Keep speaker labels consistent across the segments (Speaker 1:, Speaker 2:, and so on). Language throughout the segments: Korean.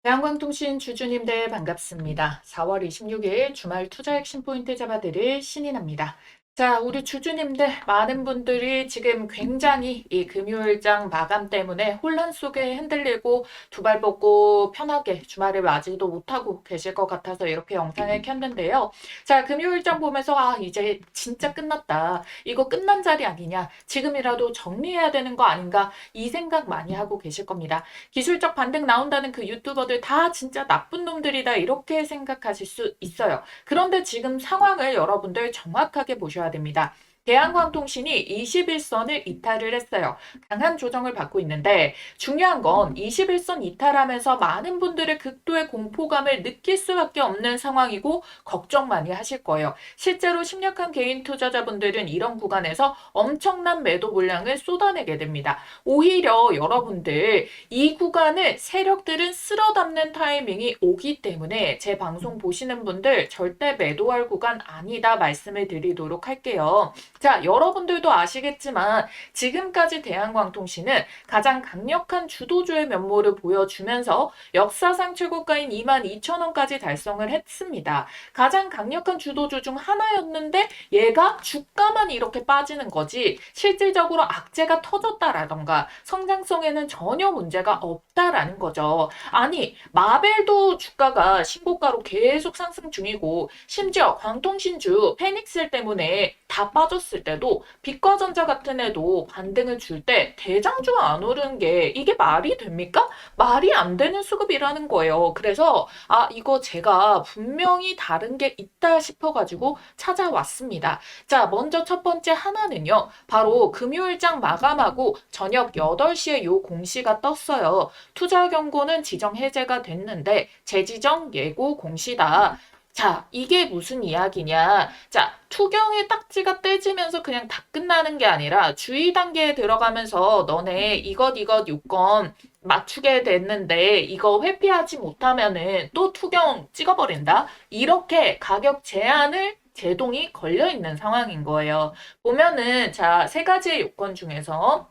Speaker 1: 대한광통신 주주님들 반갑습니다. 4월 26일 주말 투자 핵심 포인트 잡아드릴 신인합니다. 자, 우리 주주님들 많은 분들이 지금 굉장히 이 금요일장 마감 때문에 혼란 속에 흔들리고 두 발 뻗고 편하게 주말을 맞이도 못하고 계실 것 같아서 이렇게 영상을 켰는데요. 자, 금요일장 보면서 이제 진짜 끝났다. 이거 끝난 자리 아니냐. 지금이라도 정리해야 되는 거 아닌가. 이 생각 많이 하고 계실 겁니다. 기술적 반등 나온다는 그 유튜버들 다 진짜 나쁜 놈들이다 이렇게 생각하실 수 있어요. 그런데 지금 상황을 여러분들 정확하게 보셔야 됩니다. 대한광통신이 21선을 이탈을 했어요. 강한 조정을 받고 있는데 중요한 건 21선 이탈하면서 많은 분들의 극도의 공포감을 느낄 수밖에 없는 상황이고 걱정 많이 하실 거예요. 실제로 심력한 개인 투자자분들은 이런 구간에서 엄청난 매도 물량을 쏟아내게 됩니다. 오히려 여러분들 이 구간을 세력들은 쓸어담는 타이밍이 오기 때문에 제 방송 보시는 분들 절대 매도할 구간 아니다 말씀을 드리도록 할게요. 자, 여러분들도 아시겠지만 지금까지 대한광통신은 가장 강력한 주도주의 면모를 보여주면서 역사상 최고가인 22,000원까지 달성을 했습니다. 가장 강력한 주도주 중 하나였는데 얘가 주가만 이렇게 빠지는 거지 실질적으로 악재가 터졌다라던가 성장성에는 전혀 문제가 없다라는 거죠. 아니, 마벨도 주가가 신고가로 계속 상승 중이고 심지어 광통신주 페닉셀 때문에 다 빠졌을 때도 빛과전자 같은 애도 반등을 줄 때 대장주가 안 오르는 게 이게 말이 됩니까? 말이 안 되는 수급이라는 거예요. 그래서 이거 제가 분명히 다른 게 있다 싶어가지고 찾아왔습니다. 자, 먼저 첫 번째 하나는요. 바로 금요일장 마감하고 저녁 8시에 요 공시가 떴어요. 투자 경고는 지정 해제가 됐는데 재지정 예고 공시다. 자, 이게 무슨 이야기냐. 자, 투경의 딱지가 떼지면서 그냥 다 끝나는 게 아니라 주의 단계에 들어가면서 너네 이것 요건 맞추게 됐는데 이거 회피하지 못하면은 또 투경 찍어버린다. 이렇게 가격 제한을 제동이 걸려 있는 상황인 거예요. 보면은 자, 세 가지의 요건 중에서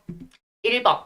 Speaker 1: 1번.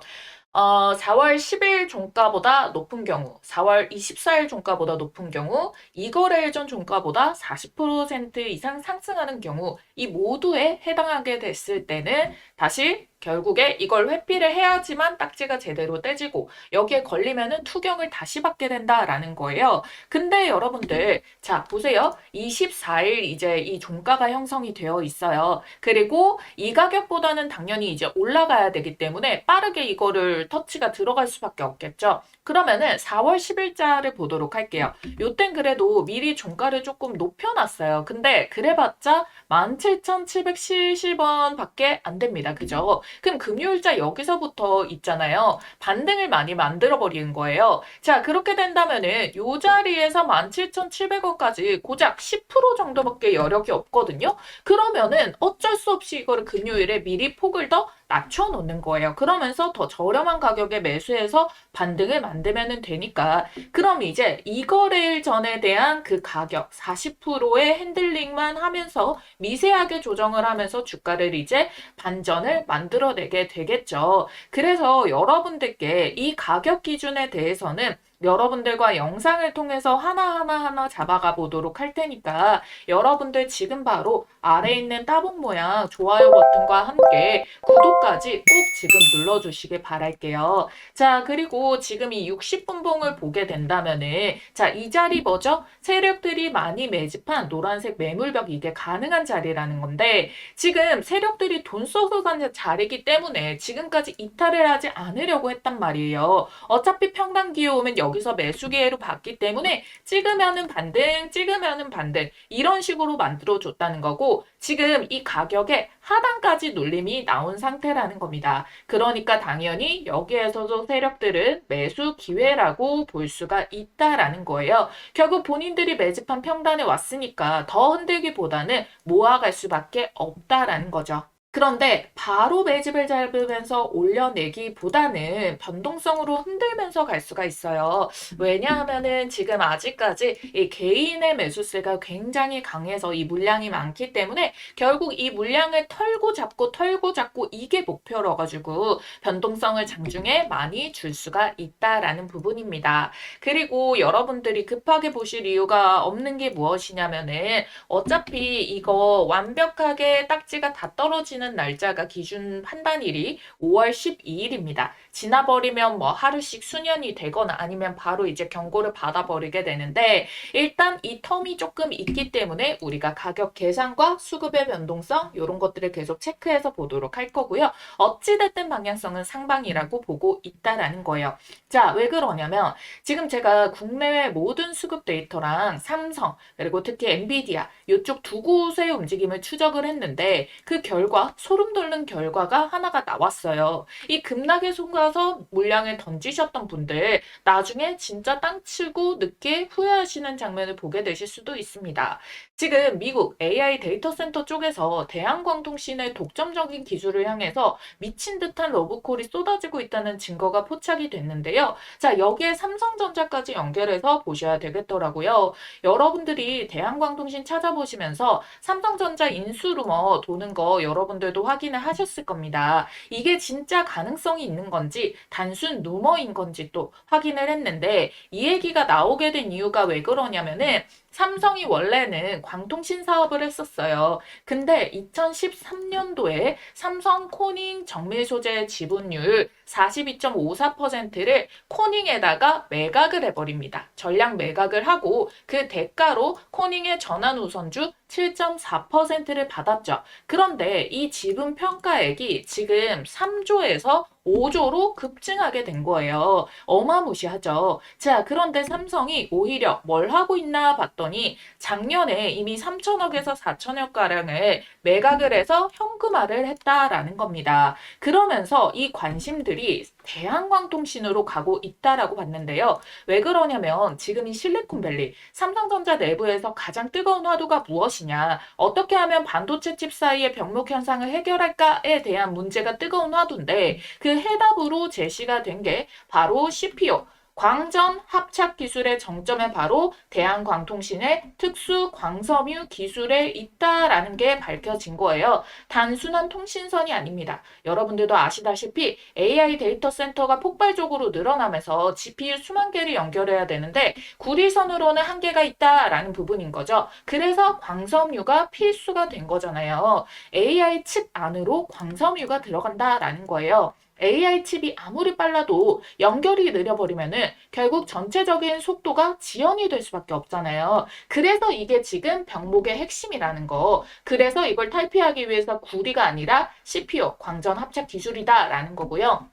Speaker 1: 4월 10일 종가보다 높은 경우, 4월 24일 종가보다 높은 경우, 이거래일 전 종가보다 40% 이상 상승하는 경우, 이 모두에 해당하게 됐을 때는 다시 결국에 이걸 회피를 해야지만 딱지가 제대로 떼지고 여기에 걸리면은 투경을 다시 받게 된다라는 거예요. 근데 여러분들 자 보세요. 24일 이제 이 종가가 형성이 되어 있어요. 그리고 이 가격보다는 당연히 이제 올라가야 되기 때문에 빠르게 이거를 터치가 들어갈 수밖에 없겠죠. 그러면은 4월 10일자를 보도록 할게요. 요땐 그래도 미리 종가를 조금 높여놨어요. 근데 그래봤자 17,770원 밖에 안 됩니다. 그죠? 그럼 금요일자 여기서부터 있잖아요. 반등을 많이 만들어버리는 거예요. 자, 그렇게 된다면은 요 자리에서 17,700원까지 고작 10% 정도밖에 여력이 없거든요. 그러면은 어쩔 수 없이 이거를 금요일에 미리 폭을 더 낮춰놓는 거예요. 그러면서 더 저렴한 가격에 매수해서 반등을 만들면 되니까. 그럼 이제 이거래일 전에 대한 그 가격 40%의 핸들링만 하면서 미세하게 조정을 하면서 주가를 이제 반전을 만들어내게 되겠죠. 그래서 여러분들께 이 가격 기준에 대해서는 여러분들과 영상을 통해서 하나하나 잡아가 보도록 할 테니까 여러분들 지금 바로 아래에 있는 따봉 모양 좋아요 버튼과 함께 구독까지 꼭 지금 눌러주시길 바랄게요. 자, 그리고 지금 이 60분봉을 보게 된다면은 자, 이 자리 뭐죠? 세력들이 많이 매집한 노란색 매물벽 이게 가능한 자리라는 건데 지금 세력들이 돈 써서 간 자리이기 때문에 지금까지 이탈을 하지 않으려고 했단 말이에요. 어차피 평단 기회 오면 여기서 매수 기회로 봤기 때문에 찍으면은 반등 이런 식으로 만들어줬다는 거고 지금 이 가격에 하단까지 눌림이 나온 상태라는 겁니다. 그러니까 당연히 여기에서도 세력들은 매수 기회라고 볼 수가 있다라는 거예요. 결국 본인들이 매집한 평단에 왔으니까 더 흔들기보다는 모아갈 수밖에 없다라는 거죠. 그런데 바로 매집을 잡으면서 올려내기보다는 변동성으로 흔들면서 갈 수가 있어요. 왜냐하면은 지금 아직까지 이 개인의 매수세가 굉장히 강해서 이 물량이 많기 때문에 결국 이 물량을 털고 잡고 이게 목표라 가지고 변동성을 장중에 많이 줄 수가 있다라는 부분입니다. 그리고 여러분들이 급하게 보실 이유가 없는 게 무엇이냐면은 어차피 이거 완벽하게 딱지가 다 떨어지는 날짜가 기준 판단일이 5월 12일입니다. 지나버리면 뭐 하루씩 수년이 되거나 아니면 바로 이제 경고를 받아버리게 되는데 일단 이 텀이 조금 있기 때문에 우리가 가격 계산과 수급의 변동성 이런 것들을 계속 체크해서 보도록 할 거고요. 어찌됐든 방향성은 상방이라고 보고 있다라는 거예요. 자, 왜 그러냐면 지금 제가 국내외 모든 수급 데이터랑 삼성 그리고 특히 엔비디아 이쪽 두 곳의 움직임을 추적을 했는데 그 결과 소름 돋는 결과가 하나가 나왔어요. 이 급락에 속아서 물량을 던지셨던 분들 나중에 진짜 땅 치고 늦게 후회하시는 장면을 보게 되실 수도 있습니다. 지금 미국 AI 데이터 센터 쪽에서 대한광통신의 독점적인 기술을 향해서 미친 듯한 러브콜이 쏟아지고 있다는 증거가 포착이 됐는데요. 자, 여기에 삼성전자까지 연결해서 보셔야 되겠더라고요. 여러분들이 대한광통신 찾아보시면서 삼성전자 인수 루머 도는 거 여러분들도 확인을 하셨을 겁니다. 이게 진짜 가능성이 있는 건지 단순 루머인 건지 또 확인을 했는데 이 얘기가 나오게 된 이유가 왜 그러냐면은 삼성이 원래는 광통신 사업을 했었어요. 근데 2013년도에 삼성 코닝 정밀 소재 지분율 42.54%를 코닝에다가 매각을 해버립니다. 전량 매각을 하고 그 대가로 코닝의 전환 우선주 7.4%를 받았죠. 그런데 이 지분 평가액이 지금 3조에서 5조로 급증하게 된 거예요. 어마무시하죠. 자, 그런데 삼성이 오히려 뭘 하고 있나 봤더니 작년에 이미 3천억에서 4천억 가량을 매각을 해서 현금화를 했다라는 겁니다. 그러면서 이 관심들이 대한광통신으로 가고 있다라고 봤는데요. 왜 그러냐면 지금 이 실리콘밸리 삼성전자 내부에서 가장 뜨거운 화두가 무엇이냐, 어떻게 하면 반도체 칩 사이의 병목 현상을 해결할까에 대한 문제가 뜨거운 화두인데 그 해답으로 제시가 된 게 바로 CPU 광전 합착 기술의 정점에 바로 대한광통신의 특수 광섬유 기술에 있다라는 게 밝혀진 거예요. 단순한 통신선이 아닙니다. 여러분들도 아시다시피 AI 데이터 센터가 폭발적으로 늘어나면서 GPU 수만 개를 연결해야 되는데 구리선으로는 한계가 있다라는 부분인 거죠. 그래서 광섬유가 필수가 된 거잖아요. AI 칩 안으로 광섬유가 들어간다라는 거예요. AI 칩이 아무리 빨라도 연결이 느려버리면은 결국 전체적인 속도가 지연이 될 수밖에 없잖아요. 그래서 이게 지금 병목의 핵심이라는 거. 그래서 이걸 탈피하기 위해서 구리가 아니라 CPU, 광전 합착 기술이다라는 거고요.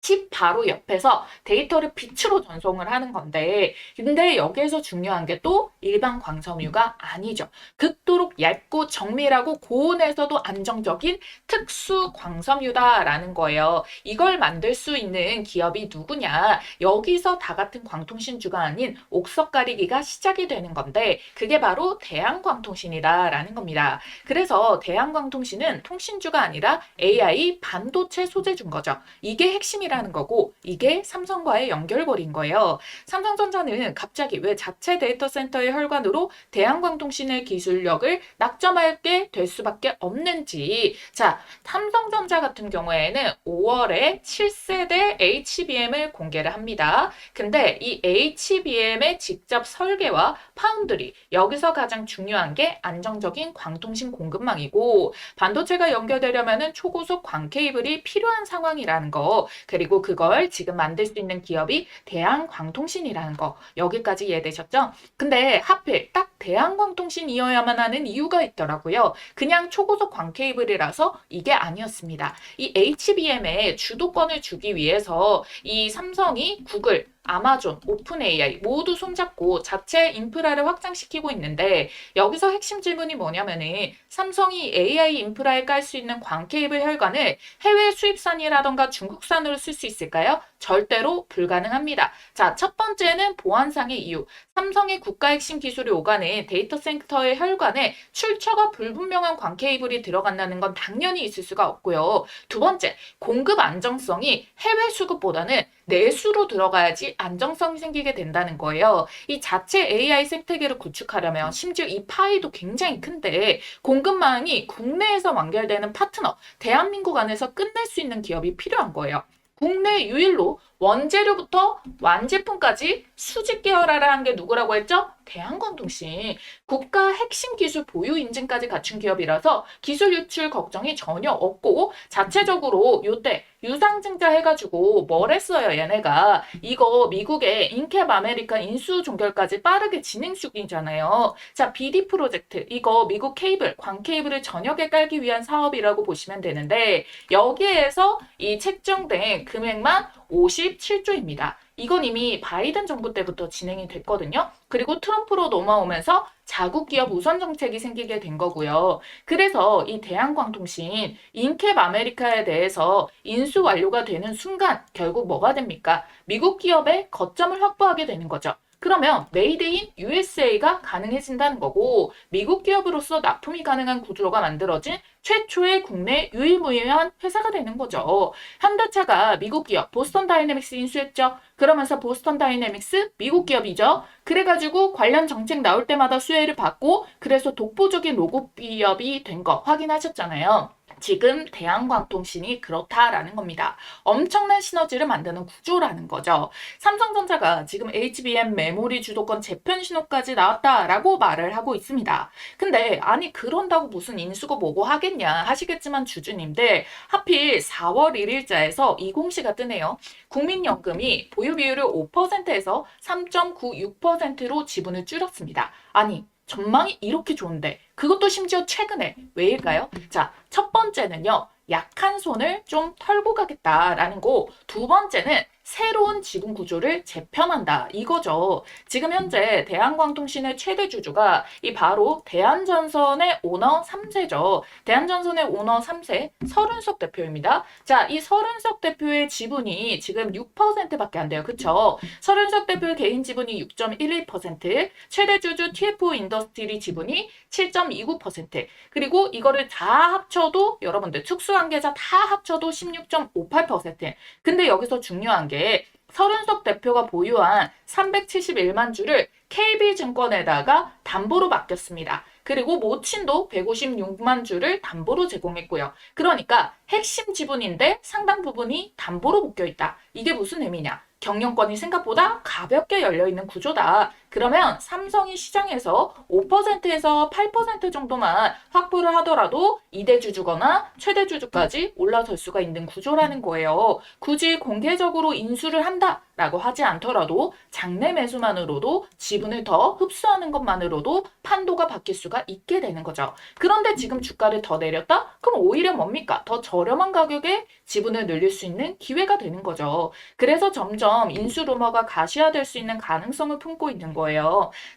Speaker 1: 칩 바로 옆에서 데이터를 빛으로 전송을 하는 건데 근데 여기에서 중요한 게 또 일반 광섬유가 아니죠. 극도로 얇고 정밀하고 고온에서도 안정적인 특수 광섬유다라는 거예요. 이걸 만들 수 있는 기업이 누구냐? 여기서 다 같은 광통신주가 아닌 옥석 가리기가 시작이 되는 건데 그게 바로 대한광통신이다라는 겁니다. 그래서 대한광통신은 통신주가 아니라 AI 반도체 소재주인 거죠. 이게 핵심이라는 거고 이게 삼성과의 연결고리인 거예요. 삼성전자는 갑자기 왜 자체 데이터 센터의 혈관으로 대한광통신의 기술력을 낙점하게 될 수밖에 없는지. 자, 삼성전자 같은 경우에는 5월에 7세대 HBM을 공개를 합니다. 근데 이 HBM의 직접 설계와 파운드리 여기서 가장 중요한 게 안정적인 광통신 공급망이고 반도체가 연결되려면 초고속 광 케이블이 필요한 상황이라는 거 그리고 그걸 지금 만들 수 있는 기업이 대한광통신이라는 거 여기까지 이해되셨죠? 근데 하필 딱 대한광통신이어야만 하는 이유가 있더라고요. 그냥 초고속 광 케이블이라서 이게 아니었습니다. 이 HBM에 주도권을 주기 위해서 이 삼성이 구글 아마존, 오픈 AI 모두 손잡고 자체 인프라를 확장시키고 있는데 여기서 핵심 질문이 뭐냐면은 삼성이 AI 인프라에 깔 수 있는 광 케이블 혈관을 해외 수입산이라던가 중국산으로 쓸 수 있을까요? 절대로 불가능합니다. 자, 첫 번째는 보안상의 이유. 삼성의 국가 핵심 기술이 오가는 데이터 센터의 혈관에 출처가 불분명한 광 케이블이 들어간다는 건 당연히 있을 수가 없고요. 두 번째, 공급 안정성이 해외 수급보다는 내수로 들어가야지 안정성이 생기게 된다는 거예요. 이 자체 AI 생태계를 구축하려면 심지어 이 파이도 굉장히 큰데 공급망이 국내에서 완결되는 파트너, 대한민국 안에서 끝낼 수 있는 기업이 필요한 거예요. 국내 유일로 원재료부터 완제품까지 수직 계열화를 한 게 누구라고 했죠? 대한광통신. 국가 핵심 기술 보유 인증까지 갖춘 기업이라서 기술 유출 걱정이 전혀 없고 자체적으로 요때 유상증자 해가지고 뭘 했어요 얘네가. 이거 미국의 인캡 아메리카 인수 종결까지 빠르게 진행 중이잖아요. 자, BD 프로젝트 이거 미국 케이블, 광 케이블을 전역에 깔기 위한 사업이라고 보시면 되는데 여기에서 이 책정된 금액만 57조입니다. 이건 이미 바이든 정부 때부터 진행이 됐거든요. 그리고 트럼프로 넘어오면서 자국 기업 우선 정책이 생기게 된 거고요. 그래서 이 대한광통신 인캡 아메리카에 대해서 인수 완료가 되는 순간 결국 뭐가 됩니까? 미국 기업의 거점을 확보하게 되는 거죠. 그러면 메이드 인 USA가 가능해진다는 거고 미국 기업으로서 납품이 가능한 구조가 만들어진 최초의 국내 유일무이한 회사가 되는 거죠. 현대차가 미국 기업 보스턴 다이내믹스 인수했죠. 그러면서 보스턴 다이내믹스 미국 기업이죠. 그래가지고 관련 정책 나올 때마다 수혜를 받고 그래서 독보적인 로고 기업이 된 거 확인하셨잖아요. 지금 대한광통신이 그렇다라는 겁니다. 엄청난 시너지를 만드는 구조라는 거죠. 삼성전자가 지금 HBM 메모리 주도권 재편 신호까지 나왔다라고 말을 하고 있습니다. 근데 아니 그런다고 무슨 인수고 뭐고 하겠냐 하시겠지만 주주님들 하필 4월 1일자에서 이 공시가 뜨네요. 국민연금이 보유 비율을 5%에서 3.96%로 지분을 줄였습니다. 아니 전망이 이렇게 좋은데 그것도 심지어 최근에 왜일까요? 자, 첫 번째는요. 약한 손을 좀 털고 가겠다라는 거. 두 번째는 새로운 지분 구조를 재편한다. 이거죠. 지금 현재 대한광통신의 최대 주주가 이 바로 대한전선의 오너 3세죠. 대한전선의 오너 3세 서른석 대표입니다. 자, 이 서른석 대표의 지분이 지금 6%밖에 안 돼요. 그쵸? 서른석 대표의 개인 지분이 6.11%, 최대 주주 TF 인더스트리 지분이 7.29%, 그리고 이거를 다 합쳐도 여러분들 특수관계자 다 합쳐도 16.58%. 근데 여기서 중요한 게 서른석 대표가 보유한 371만 주를 KB증권에다가 담보로 맡겼습니다. 그리고 모친도 156만 주를 담보로 제공했고요. 그러니까 핵심 지분인데 상당 부분이 담보로 묶여 있다. 이게 무슨 의미냐? 경영권이 생각보다 가볍게 열려있는 구조다. 그러면 삼성이 시장에서 5%에서 8% 정도만 확보를 하더라도 2대 주주거나 최대 주주까지 올라설 수가 있는 구조라는 거예요. 굳이 공개적으로 인수를 한다라고 하지 않더라도 장내 매수만으로도 지분을 더 흡수하는 것만으로도 판도가 바뀔 수가 있게 되는 거죠. 그런데 지금 주가를 더 내렸다? 그럼 오히려 뭡니까? 더 저렴한 가격에 지분을 늘릴 수 있는 기회가 되는 거죠. 그래서 점점 인수 루머가 가시화될 수 있는 가능성을 품고 있는 거예요.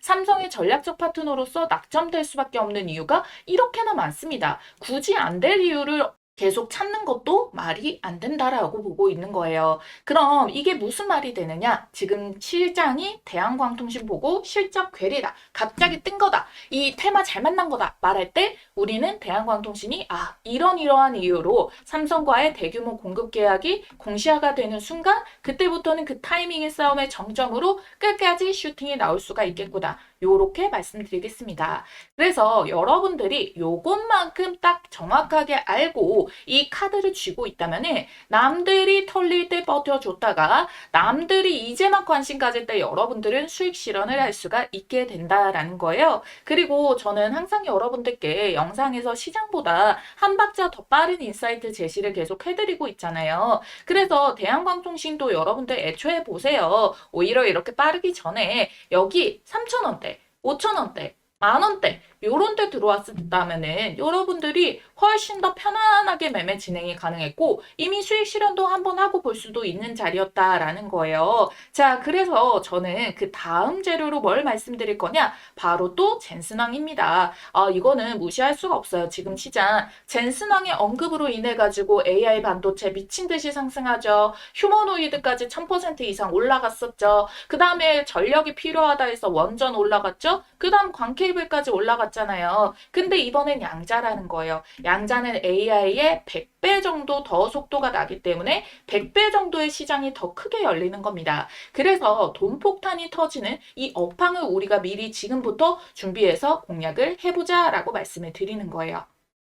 Speaker 1: 삼성의 전략적 파트너로서 낙점될 수밖에 없는 이유가 이렇게나 많습니다. 굳이 안 될 이유를 계속 찾는 것도 말이 안 된다라고 보고 있는 거예요. 그럼 이게 무슨 말이 되느냐? 지금 실장이 대한광통신 보고 실적 괴리다. 갑자기 뜬 거다. 이 테마 잘 만난 거다. 말할 때 우리는 대한광통신이 이러한 이유로 삼성과의 대규모 공급 계약이 공시화가 되는 순간 그때부터는 그 타이밍의 싸움의 정점으로 끝까지 슈팅이 나올 수가 있겠구나. 요렇게 말씀드리겠습니다. 그래서 여러분들이 요것만큼 딱 정확하게 알고 이 카드를 쥐고 있다면은 남들이 털릴 때 버텨줬다가 남들이 이제 막 관심 가질 때 여러분들은 수익 실현을 할 수가 있게 된다라는 거예요. 그리고 저는 항상 여러분들께 영상에서 시장보다 한 박자 더 빠른 인사이트 제시를 계속 해드리고 있잖아요. 그래서 대한광통신도 여러분들 애초에 보세요. 오히려 이렇게 빠르기 전에 여기 3,000원대 5,000원대, 만원대 요런 데 들어왔다면은 여러분들이 훨씬 더 편안하게 매매 진행이 가능했고 이미 수익 실현도 한번 하고 볼 수도 있는 자리였다라는 거예요. 자, 그래서 저는 그 다음 재료로 뭘 말씀드릴 거냐? 바로 또 젠슨왕입니다. 이거는 무시할 수가 없어요. 지금 시장 젠슨왕의 언급으로 인해 가지고 AI 반도체 미친 듯이 상승하죠. 휴머노이드까지 1000% 이상 올라갔었죠. 그 다음에 전력이 필요하다 해서 원전 올라갔죠. 그 다음 광케이블까지 올라갔잖아요. 근데 이번엔 양자라는 거예요. 양자는 AI의 100배 정도 더 속도가 나기 때문에 100배 정도의 시장이 더 크게 열리는 겁니다. 그래서 돈 폭탄이 터지는 이 업황을 우리가 미리 지금부터 준비해서 공략을 해보자라고 말씀을 드리는 거예요.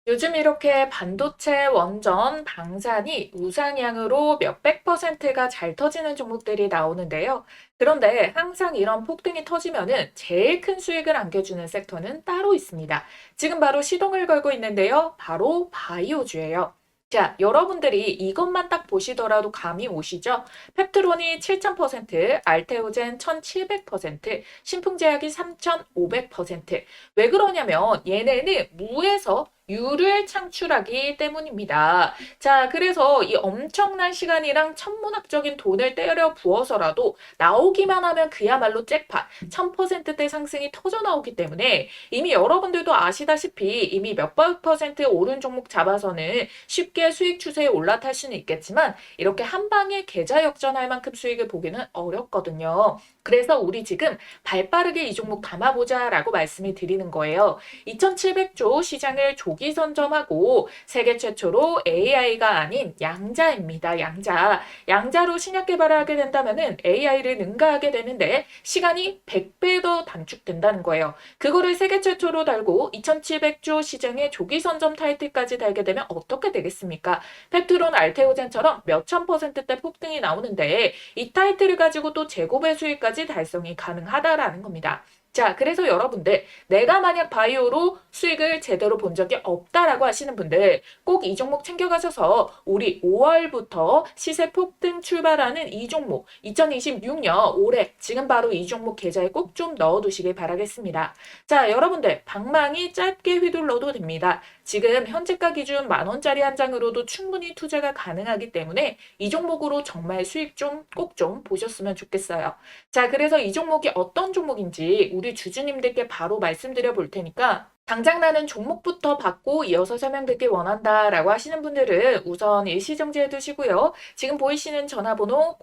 Speaker 1: 요즘 이렇게 반도체, 원전, 방산이 우상향으로 몇백 퍼센트가 잘 터지는 종목들이 나오는데요. 그런데 항상 이런 폭등이 터지면은 제일 큰 수익을 안겨주는 섹터는 따로 있습니다. 지금 바로 시동을 걸고 있는데요. 바로 바이오주예요. 자, 여러분들이 이것만 딱 보시더라도 감이 오시죠? 펩트론이 7000%, 알테오젠 1700%, 신풍제약이 3500%. 왜 그러냐면 얘네는 무에서 유를 창출하기 때문입니다. 자, 그래서 이 엄청난 시간이랑 천문학적인 돈을 때려 부어서라도 나오기만 하면 그야말로 잭팟, 1000%대 상승이 터져 나오기 때문에 이미 여러분들도 아시다시피 이미 몇백 퍼센트 오른 종목 잡아서는 쉽게 수익 추세에 올라탈 수는 있겠지만 이렇게 한 방에 계좌 역전할 만큼 수익을 보기는 어렵거든요. 그래서 우리 지금 발빠르게 이 종목 담아보자라고 말씀을 드리는 거예요. 2700조 시장을 조기 선점하고 세계 최초로 AI가 아닌 양자입니다. 양자. 양자로 신약 개발을 하게 된다면은 AI를 능가하게 되는데 시간이 100배 더 단축된다는 거예요. 그거를 세계 최초로 달고 2700조 시장의 조기 선점 타이틀까지 달게 되면 어떻게 되겠습니까? 펩트론 알테오젠처럼 몇천 퍼센트대 폭등이 나오는데 이 타이틀을 가지고 또 제곱의 수익까지 달성이 가능하다라는 겁니다. 자, 그래서 여러분들 내가 만약 바이오로 수익을 제대로 본 적이 없다라고 하시는 분들 꼭 이 종목 챙겨가셔서 우리 5월부터 시세 폭등 출발하는 이 종목 2026년 올해 지금 바로 이 종목 계좌에 꼭 좀 넣어두시길 바라겠습니다. 자, 여러분들 방망이 짧게 휘둘러도 됩니다. 지금 현재가 기준 10,000원짜리 한 장으로도 충분히 투자가 가능하기 때문에 이 종목으로 정말 수익 좀 꼭 좀 보셨으면 좋겠어요. 자, 그래서 이 종목이 어떤 종목인지 우리 주주님들께 바로 말씀드려 볼 테니까 당장 나는 종목부터 받고 이어서 설명드리길 원한다라고 하시는 분들은 우선 일시정지해 두시고요. 지금 보이시는 전화번호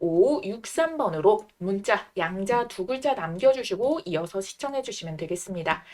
Speaker 1: 010-8458-5563번으로 문자 양자 두 글자 남겨주시고 이어서 시청해 주시면 되겠습니다.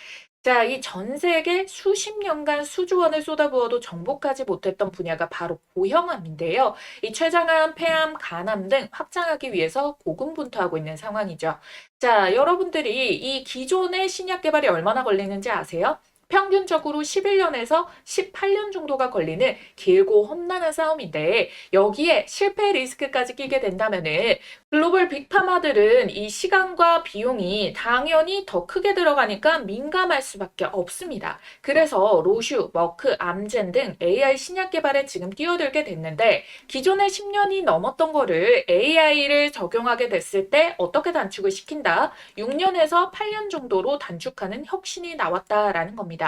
Speaker 1: 자, 이 전 세계 수십 년간 수조 원을 쏟아부어도 정복하지 못했던 분야가 바로 고형암인데요. 이 췌장암, 폐암, 간암 등 확장하기 위해서 고군분투하고 있는 상황이죠. 자, 여러분들이 이 기존의 신약 개발이 얼마나 걸리는지 아세요? 평균적으로 11년에서 18년 정도가 걸리는 길고 험난한 싸움인데 여기에 실패 리스크까지 끼게 된다면은 글로벌 빅파마들은 이 시간과 비용이 당연히 더 크게 들어가니까 민감할 수밖에 없습니다. 그래서 로슈, 머크, 암젠 등 AI 신약 개발에 지금 뛰어들게 됐는데 기존의 10년이 넘었던 거를 AI를 적용하게 됐을 때 어떻게 단축을 시킨다? 6년에서 8년 정도로 단축하는 혁신이 나왔다라는 겁니다.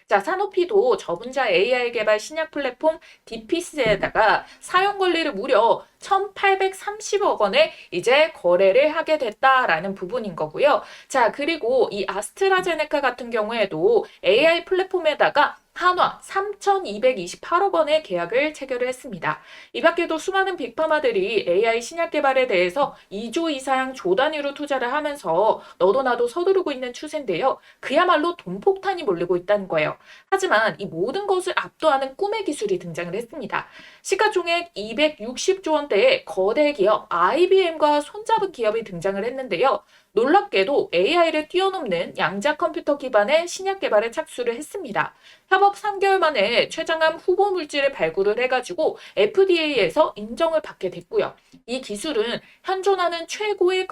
Speaker 1: 자, 사노피도 저분자 AI 개발 신약 플랫폼 디피스에다가 사용 권리를 무려 1,830억 원에 이제 거래를 하게 됐다라는 부분인 거고요. 자, 그리고 이 아스트라제네카 같은 경우에도 AI 플랫폼에다가 한화 3,228억 원의 계약을 체결을 했습니다. 이 밖에도 수많은 빅파마들이 AI 신약 개발에 대해서 2조 이상 조 단위로 투자를 하면서 너도 나도 서두르고 있는 추세인데요. 그야말로 돈폭탄이 몰리고 있다는 거예요. 하지만 이 모든 것을 압도하는 꿈의 기술이 등장을 했습니다. 시가총액 260조 원대의 거대 기업 IBM과 손잡은 기업이 등장을 했는데요. 놀랍게도 AI를 뛰어넘는 양자 컴퓨터 기반의 신약 개발에 착수를 했습니다. 협업 3개월 만에 췌장암 후보 물질을 발굴을 해가지고 FDA에서 인정을 받게 됐고요. 이 기술은 현존하는 최고의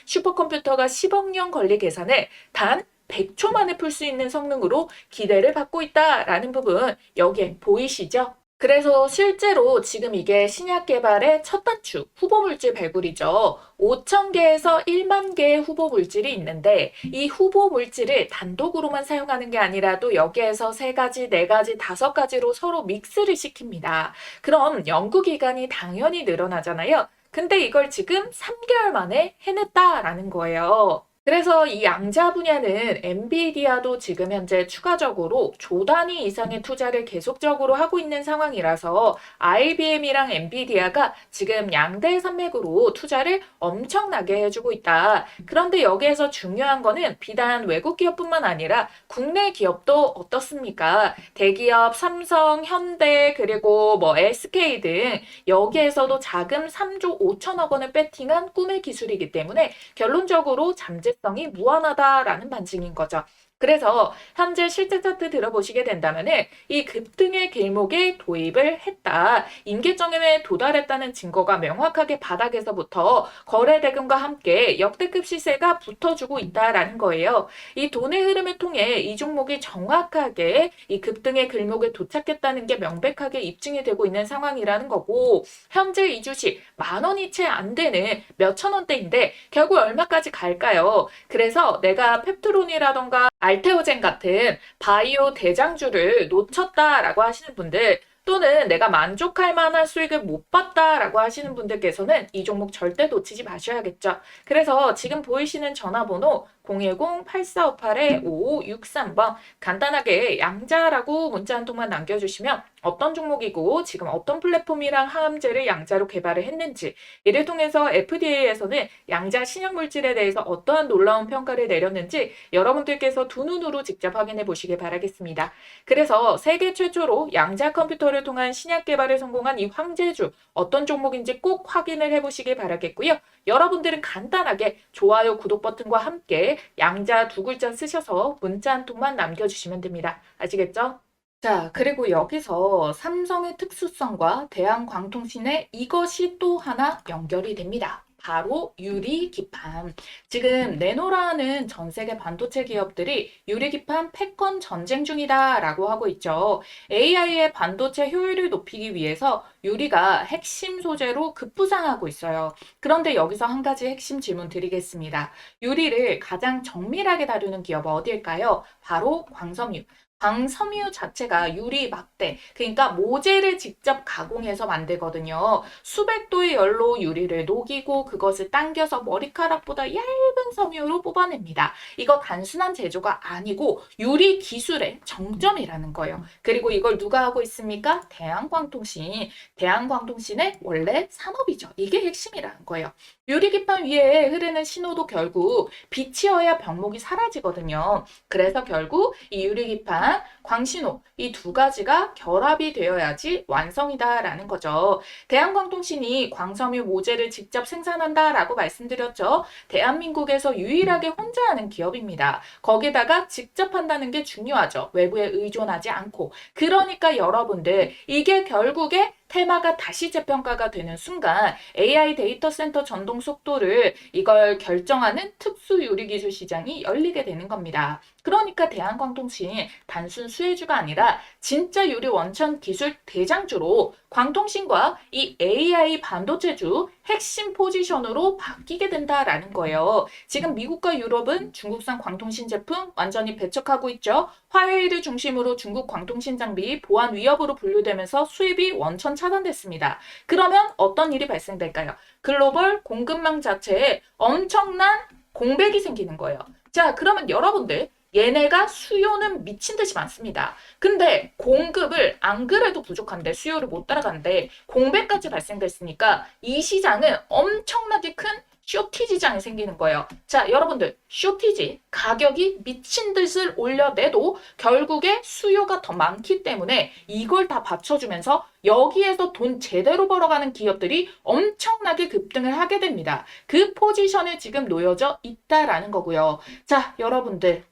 Speaker 1: 슈퍼컴퓨터가 10억 년 걸릴 계산을 단 100초 만에 풀 수 있는 성능으로 기대를 받고 있다라는 부분 여기에 보이시죠? 그래서 실제로 지금 이게 신약 개발의 첫 단추, 후보 물질 발굴이죠. 5천 개에서 1만 개의 후보 물질이 있는데 이 후보 물질을 단독으로만 사용하는 게 아니라 또 여기에서 3가지, 4가지, 5가지로 서로 믹스를 시킵니다. 그럼 연구 기간이 당연히 늘어나잖아요. 근데 이걸 지금 3개월 만에 해냈다라는 거예요. 그래서 이 양자 분야는 엔비디아도 지금 현재 추가적으로 조 단위 이상의 투자를 계속적으로 하고 있는 상황이라서 IBM이랑 엔비디아가 지금 양대 산맥으로 투자를 엄청나게 해주고 있다. 그런데 여기에서 중요한 거는 비단 외국 기업뿐만 아니라 국내 기업도 어떻습니까? 대기업 삼성, 현대, 그리고 뭐 SK 등 여기에서도 자금 3조 5천억 원을 배팅한 꿈의 기술이기 때문에 결론적으로 잠재성이 무한하다라는 반증인 거죠. 그래서 현재 실제 차트 들어보시게 된다면은 이 급등의 길목에 도입을 했다. 임계점에 도달했다는 증거가 명확하게 바닥에서부터 거래 대금과 함께 역대급 시세가 붙어주고 있다라는 거예요. 이 돈의 흐름을 통해 이 종목이 정확하게 이 급등의 길목에 도착했다는 게 명백하게 입증이 되고 있는 상황이라는 거고, 현재 이 주식 10,000원이 채 안 되는 몇천 원대인데 결국 얼마까지 갈까요? 그래서 내가 펩트론이라던가 알테오젠 같은 바이오 대장주를 놓쳤다라고 하시는 분들, 또는 내가 만족할 만한 수익을 못 봤다라고 하시는 분들께서는 이 종목 절대 놓치지 마셔야겠죠. 그래서 지금 보이시는 전화번호 010-8458-5563번 간단하게 양자라고 문자 한 통만 남겨주시면 어떤 종목이고 지금 어떤 플랫폼이랑 항암제를 양자로 개발을 했는지, 이를 통해서 FDA에서는 양자 신약 물질에 대해서 어떠한 놀라운 평가를 내렸는지 여러분들께서 두 눈으로 직접 확인해 보시길 바라겠습니다. 그래서 세계 최초로 양자 컴퓨터를 통한 신약 개발에 성공한 이 황제주, 어떤 종목인지 꼭 확인을 해보시길 바라겠고요. 여러분들은 간단하게 좋아요, 구독 버튼과 함께 양자 2글자 쓰셔서 문자 한 통만 남겨주시면 됩니다. 아시겠죠? 자, 그리고 여기서 삼성의 특수성과 대한광통신의 이것이 또 하나 연결이 됩니다. 바로 유리기판. 지금 내노라는 전 세계 반도체 기업들이 유리기판 패권 전쟁 중이다라고 하고 있죠. AI의 반도체 효율을 높이기 위해서 유리가 핵심 소재로 급부상하고 있어요. 그런데 여기서 한 가지 핵심 질문 드리겠습니다. 유리를 가장 정밀하게 다루는 기업 어디일까요? 바로 광섬유. 광섬유 자체가 유리 막대, 그러니까 모재를 직접 가공해서 만들거든요. 수백 도의 열로 유리를 녹이고 그것을 당겨서 머리카락보다 얇은 섬유로 뽑아냅니다. 이거 단순한 제조가 아니고 유리 기술의 정점이라는 거예요. 그리고 이걸 누가 하고 있습니까? 대한광통신. 대한광통신의 원래 산업이죠. 이게 핵심이라는 거예요. 유리기판 위에 흐르는 신호도 결국 빛이어야 병목이 사라지거든요. 그래서 결국 이 유리기판, 광신호 이 2가지가 결합이 되어야지 완성이다라는 거죠. 대한광통신이 광섬유 모재를 직접 생산한다라고 말씀드렸죠. 대한민국에서 유일하게 혼자 하는 기업입니다. 거기다가 직접 한다는 게 중요하죠. 외부에 의존하지 않고. 그러니까 여러분들 이게 결국에 테마가 다시 재평가가 되는 순간 AI 데이터 센터 전동 속도를 이걸 결정하는 특수 유리 기술 시장이 열리게 되는 겁니다. 그러니까 대한광통신 단순 수혜주가 아니라 진짜 유리 원천 기술 대장주로 광통신과 이 AI 반도체주 핵심 포지션으로 바뀌게 된다라는 거예요. 지금 미국과 유럽은 중국산 광통신 제품 완전히 배척하고 있죠. 화웨이를 중심으로 중국 광통신 장비 보안 위협으로 분류되면서 수입이 원천 차단됐습니다. 그러면 어떤 일이 발생될까요? 글로벌 공급망 자체에 엄청난 공백이 생기는 거예요. 자, 그러면 여러분들 얘네가 수요는 미친 듯이 많습니다. 근데 공급을 안 그래도 부족한데 수요를 못 따라가는데 공백까지 발생됐으니까 이 시장은 엄청나게 큰 쇼티지장이 생기는 거예요. 자, 여러분들 쇼티지 가격이 미친 듯을 올려내도 결국에 수요가 더 많기 때문에 이걸 다 받쳐주면서 여기에서 돈 제대로 벌어가는 기업들이 엄청나게 급등을 하게 됩니다. 그 포지션에 지금 놓여져 있다라는 거고요. 자, 여러분들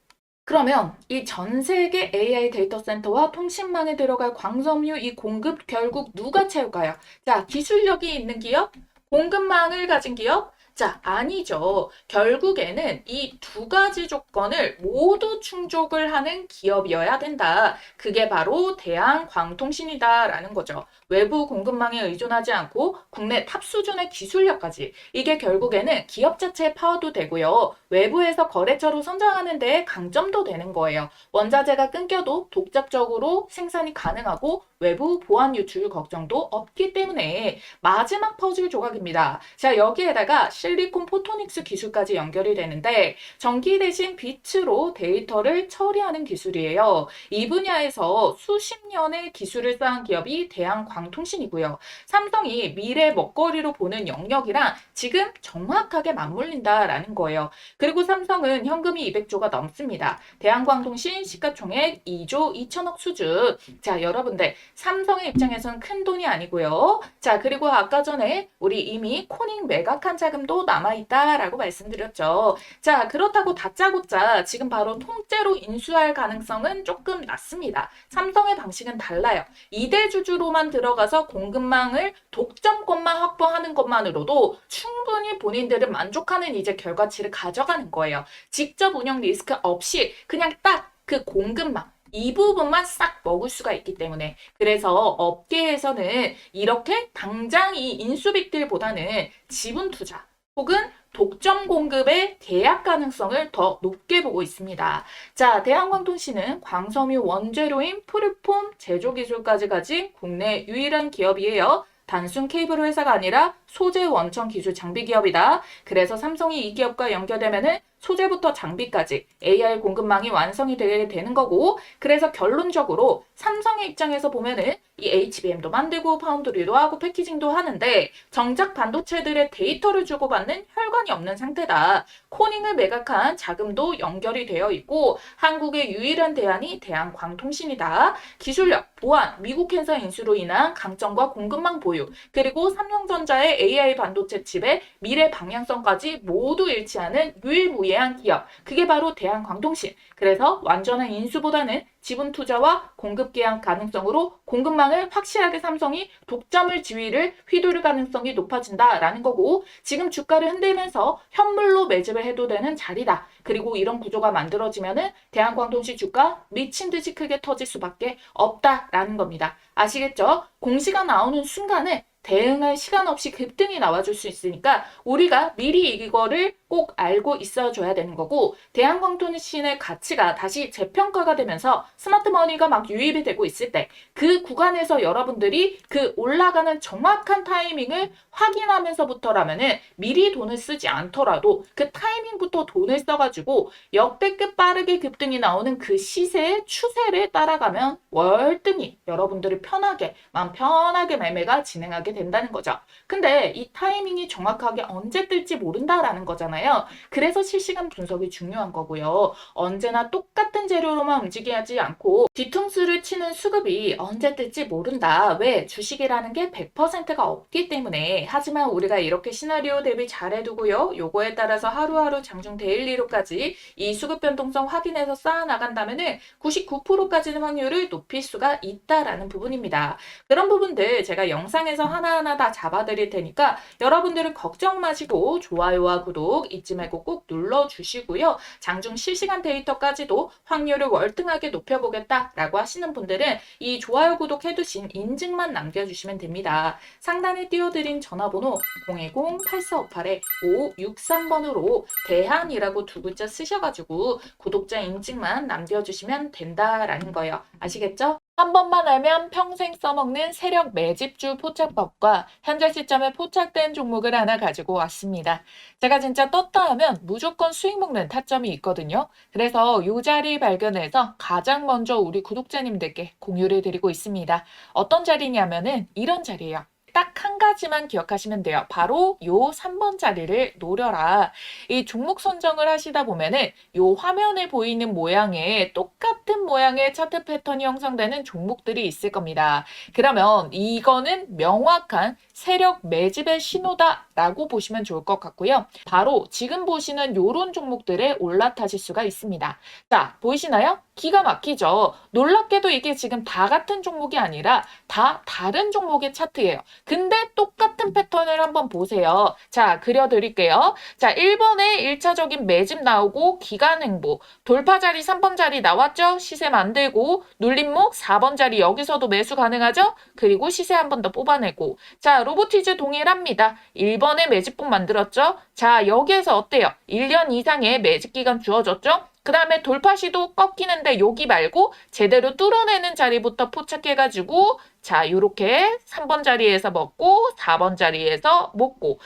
Speaker 1: 그러면 이 전 세계 AI 데이터 센터와 통신망에 들어갈 광섬유 이 공급 결국 누가 채울까요? 자, 기술력이 있는 기업, 공급망을 가진 기업, 자, 아니죠. 결국에는 이 두 가지 조건을 모두 충족을 하는 기업이어야 된다. 그게 바로 대한광통신이다라는 거죠. 외부 공급망에 의존하지 않고 국내 탑 수준의 기술력까지. 이게 결국에는 기업 자체의 파워도 되고요. 외부에서 거래처로 선정하는 데 강점도 되는 거예요. 원자재가 끊겨도 독자적으로 생산이 가능하고 외부 보안 유출 걱정도 없기 때문에 마지막 퍼즐 조각입니다. 자, 여기에다가 실리콘 포토닉스 기술까지 연결이 되는데 전기 대신 빛으로 데이터를 처리하는 기술이에요. 이 분야에서 수십 년의 기술을 쌓은 기업이 대한광통신이고요. 삼성이 미래 먹거리로 보는 영역이랑 지금 정확하게 맞물린다라는 거예요. 그리고 삼성은 현금이 200조가 넘습니다. 대한광통신 시가총액 2조 2천억 수준. 자, 여러분들 삼성의 입장에서는 큰 돈이 아니고요. 자, 그리고 아까 전에 우리 이미 코닝 매각한 자금도 남아있다라고 말씀드렸죠. 자, 그렇다고 다짜고짜 지금 바로 통째로 인수할 가능성은 조금 낮습니다. 삼성의 방식은 달라요. 2대 주주로만 들어가서 공급망을 독점권만 확보하는 것만으로도 충분히 본인들은 만족하는 이제 결과치를 가져가는 거예요. 직접 운영 리스크 없이 그냥 딱 그 공급망 이 부분만 싹 먹을 수가 있기 때문에 그래서 업계에서는 이렇게 당장 이 인수빅딜보다는 지분 투자 혹은 독점 공급의 계약 가능성을 더 높게 보고 있습니다. 자, 대한광통신은 광섬유 원재료인 프리폼 제조 기술까지 가진 국내 유일한 기업이에요. 단순 케이블 회사가 아니라 소재 원천 기술 장비 기업이다. 그래서 삼성이 이 기업과 연결되면은 소재부터 장비까지 AI 공급망이 완성이 되게 되는 거고 그래서 결론적으로 삼성의 입장에서 보면은 이 HBM도 만들고 파운드리도 하고 패키징도 하는데 정작 반도체들의 데이터를 주고받는 혈관이 없는 상태다. 코닝을 매각한 자금도 연결이 되어 있고 한국의 유일한 대안이 대한광통신이다. 기술력, 보안, 미국 회사 인수로 인한 강점과 공급망 보유 그리고 삼성전자의 AI 반도체 칩의 미래 방향성까지 모두 일치하는 유일무이한 기업. 그게 바로 대한광통신. 그래서 완전한 인수보다는 지분 투자와 공급 계약 가능성으로 공급망을 확실하게 삼성이 독점을 지위를 휘두를 가능성이 높아진다라는 거고 지금 주가를 흔들면서 현물로 매집을 해도 되는 자리다. 그리고 이런 구조가 만들어지면은 대한광통신 주가 미친 듯이 크게 터질 수밖에 없다라는 겁니다. 아시겠죠? 공시가 나오는 순간에 대응할 시간 없이 급등이 나와줄 수 있으니까 우리가 미리 이거를 꼭 알고 있어줘야 되는 거고 대한광통신의 가치가 다시 재평가가 되면서 스마트머니가 막 유입이 되고 있을 때 그 구간에서 여러분들이 그 올라가는 정확한 타이밍을 확인하면서부터라면은 미리 돈을 쓰지 않더라도 그 타이밍부터 돈을 써가지고 역대급 빠르게 급등이 나오는 그 시세의 추세를 따라가면 월등히 여러분들이 편하게 마음 편하게 매매가 진행하게 된다는 거죠. 근데 이 타이밍이 정확하게 언제 뜰지 모른다라는 거잖아요. 그래서 실시간 분석이 중요한 거고요. 언제나 똑같은 재료로만 움직이지 않고 뒤통수를 치는 수급이 언제 뜰지 모른다. 왜? 주식이라는 게 100%가 없기 때문에. 하지만 우리가 이렇게 시나리오 대비 잘 해두고요. 요거에 따라서 하루하루 장중 데일리로까지 이 수급 변동성 확인해서 쌓아나간다면은 99%까지는 확률을 높일 수가 있다라는 부분입니다. 그런 부분들 제가 영상에서 하나하나 다 잡아드릴 테니까 여러분들은 걱정 마시고 좋아요와 구독 잊지 말고 꼭 눌러주시고요. 장중 실시간 데이터까지도 확률을 월등하게 높여보겠다라고 하시는 분들은 이 좋아요 구독 해두신 인증만 남겨주시면 됩니다. 상단에 띄워드린 전화번호 010-8458-5563번으로 대한이라고 두 글자 쓰셔가지고 구독자 인증만 남겨주시면 된다라는 거예요. 아시겠죠? 한 번만 알면 평생 써먹는 세력 매집주 포착법과 현재 시점에 포착된 종목을 하나 가지고 왔습니다. 제가 진짜 떴다 하면 무조건 수익 먹는 타점이 있거든요. 그래서 이 자리 발견해서 가장 먼저 우리 구독자님들께 공유를 드리고 있습니다. 어떤 자리냐면은 이런 자리예요. 딱 한 가지만 기억하시면 돼요. 바로 요 3번 자리를 노려라. 이 종목 선정을 하시다 보면은 요 화면에 보이는 모양의 똑같은 모양의 차트 패턴이 형성되는 종목들이 있을 겁니다. 그러면 이거는 명확한 세력 매집의 신호다라고 보시면 좋을 것 같고요. 바로 지금 보시는 요런 종목들에 올라타실 수가 있습니다. 자, 보이시나요? 기가 막히죠. 놀랍게도 이게 지금 다 같은 종목이 아니라 다 다른 종목의 차트예요. 근데 똑같은 패턴을 한번 보세요. 자, 그려드릴게요. 자, 1번에 1차적인 매집 나오고 기간 횡보, 돌파 자리 3번 자리 나왔죠? 시세 만들고 눌림목 4번 자리 여기서도 매수 가능하죠? 그리고 시세 한 번 더 뽑아내고 자, 로보티즈 동일합니다. 1번에 매집봉 만들었죠? 자, 여기에서 어때요? 1년 이상의 매집 기간 주어졌죠? 그 다음에 돌파 시도 꺾이는데 여기 말고 제대로 뚫어내는 자리부터 포착해가지고 자, 요렇게 3번 자리에서 먹고 4번 자리에서 먹고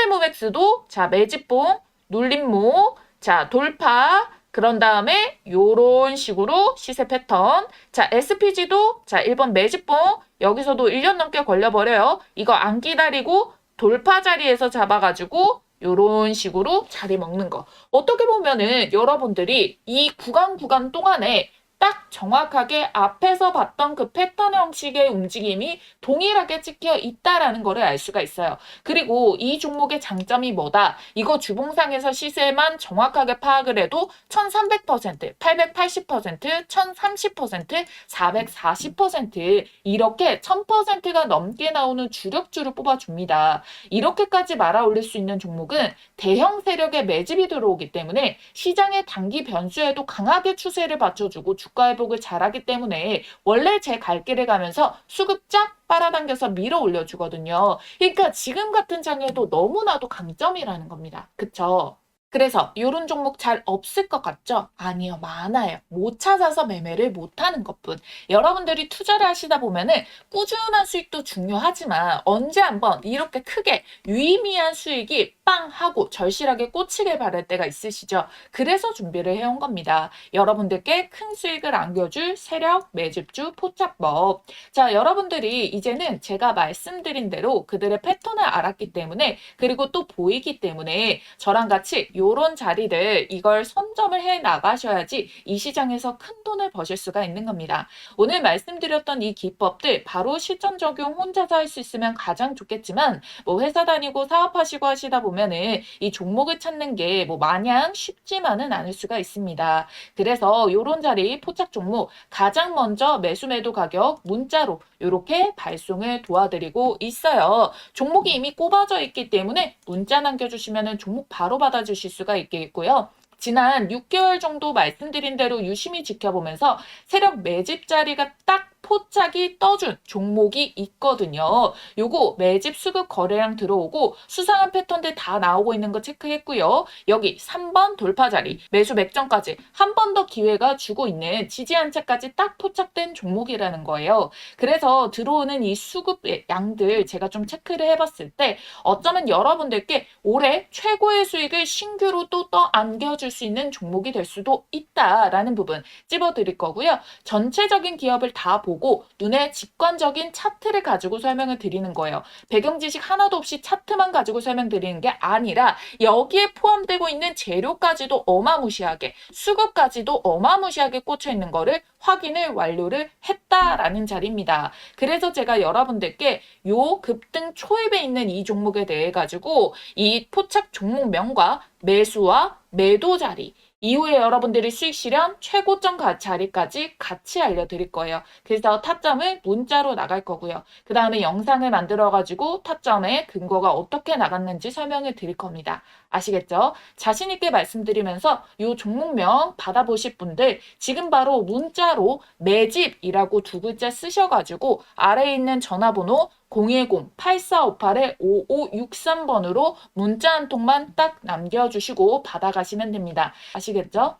Speaker 1: 현대모백스도 자, 매집봉, 눌림목, 자, 돌파 그런 다음에 요런 식으로 시세 패턴 자, SPG도 자, 1번 매집봉 여기서도 1년 넘게 걸려버려요. 이거 안 기다리고 돌파 자리에서 잡아가지고 요런 식으로 자리 먹는 거. 어떻게 보면은 여러분들이 이 구간 동안에 딱 정확하게 앞에서 봤던 그 패턴 형식의 움직임이 동일하게 찍혀 있다라는 거를 알 수가 있어요. 그리고 이 종목의 장점이 뭐다? 이거 주봉상에서 시세만 정확하게 파악을 해도 1300%, 880%, 1030%, 440% 이렇게 1000%가 넘게 나오는 주력주를 뽑아줍니다. 이렇게까지 말아 올릴 수 있는 종목은 대형 세력의 매집이 들어오기 때문에 시장의 단기 변수에도 강하게 추세를 받쳐주고 주가 회복을 잘하기 때문에 원래 제 갈 길을 가면서 수급 쫙 빨아당겨서 밀어 올려주거든요. 그러니까 지금 같은 장에도 너무나도 강점이라는 겁니다. 그쵸? 그래서 이런 종목 잘 없을 것 같죠? 아니요, 많아요. 못 찾아서 매매를 못하는 것뿐. 여러분들이 투자를 하시다 보면은 꾸준한 수익도 중요하지만 언제 한번 이렇게 크게 유의미한 수익이 빵 하고 절실하게 꽂히길 바랄 때가 있으시죠? 그래서 준비를 해온 겁니다. 여러분들께 큰 수익을 안겨줄 세력 매집주 포착법. 자, 여러분들이 이제는 제가 말씀드린 대로 그들의 패턴을 알았기 때문에 그리고 또 보이기 때문에 저랑 같이 요런 자리를 이걸 선점을 해 나가셔야지 이 시장에서 큰 돈을 버실 수가 있는 겁니다. 오늘 말씀드렸던 이 기법들 바로 실전 적용 혼자서 할 수 있으면 가장 좋겠지만 뭐 회사 다니고 사업하시고 하시다 보면은 이 종목을 찾는 게 뭐 마냥 쉽지만은 않을 수가 있습니다. 그래서 요런 자리 포착 종목 가장 먼저 매수 매도 가격 문자로 이렇게 발송을 도와드리고 있어요. 종목이 이미 꼽아져 있기 때문에 문자 남겨주시면 종목 바로 받아주실 수가 있겠고요. 지난 6개월 정도 말씀드린 대로 유심히 지켜보면서 세력 매집 자리가 딱 포착이 떠준 종목이 있거든요. 요거 매집 수급 거래량 들어오고 수상한 패턴들 다 나오고 있는 거 체크했고요. 여기 3번 돌파 자리 매수 맥점까지 한 번 더 기회가 주고 있는 지지 한차까지 딱 포착된 종목이라는 거예요. 그래서 들어오는 이 수급의 양들 제가 좀 체크를 해봤을 때 어쩌면 여러분들께 올해 최고의 수익을 신규로 또 안겨줄 수 있는 종목이 될 수도 있다라는 부분 찝어드릴 거고요. 전체적인 기업을 다 보고 눈에 직관적인 차트를 가지고 설명을 드리는 거예요. 배경 지식 하나도 없이 차트만 가지고 설명드리는 게 아니라 여기에 포함되고 있는 재료까지도 어마무시하게 수급까지도 어마무시하게 꽂혀 있는 거를 확인을 완료를 했다라는 자리입니다. 그래서 제가 여러분들께 요 급등 초입에 있는 이 종목에 대해 가지고 이 포착 종목명과 매수와 매도 자리 이후에 여러분들이 수익 실현 최고점 자리까지 같이 알려드릴 거예요. 그래서 타점을 문자로 나갈 거고요. 그 다음에 영상을 만들어가지고 타점의 근거가 어떻게 나갔는지 설명을 드릴 겁니다. 아시겠죠? 자신 있게 말씀드리면서 이 종목명 받아보실 분들 지금 바로 문자로 매집이라고 두 글자 쓰셔가지고 아래에 있는 전화번호 010-8458-5563번으로 문자 한 통만 딱 남겨주시고 받아가시면 됩니다. 아시겠죠?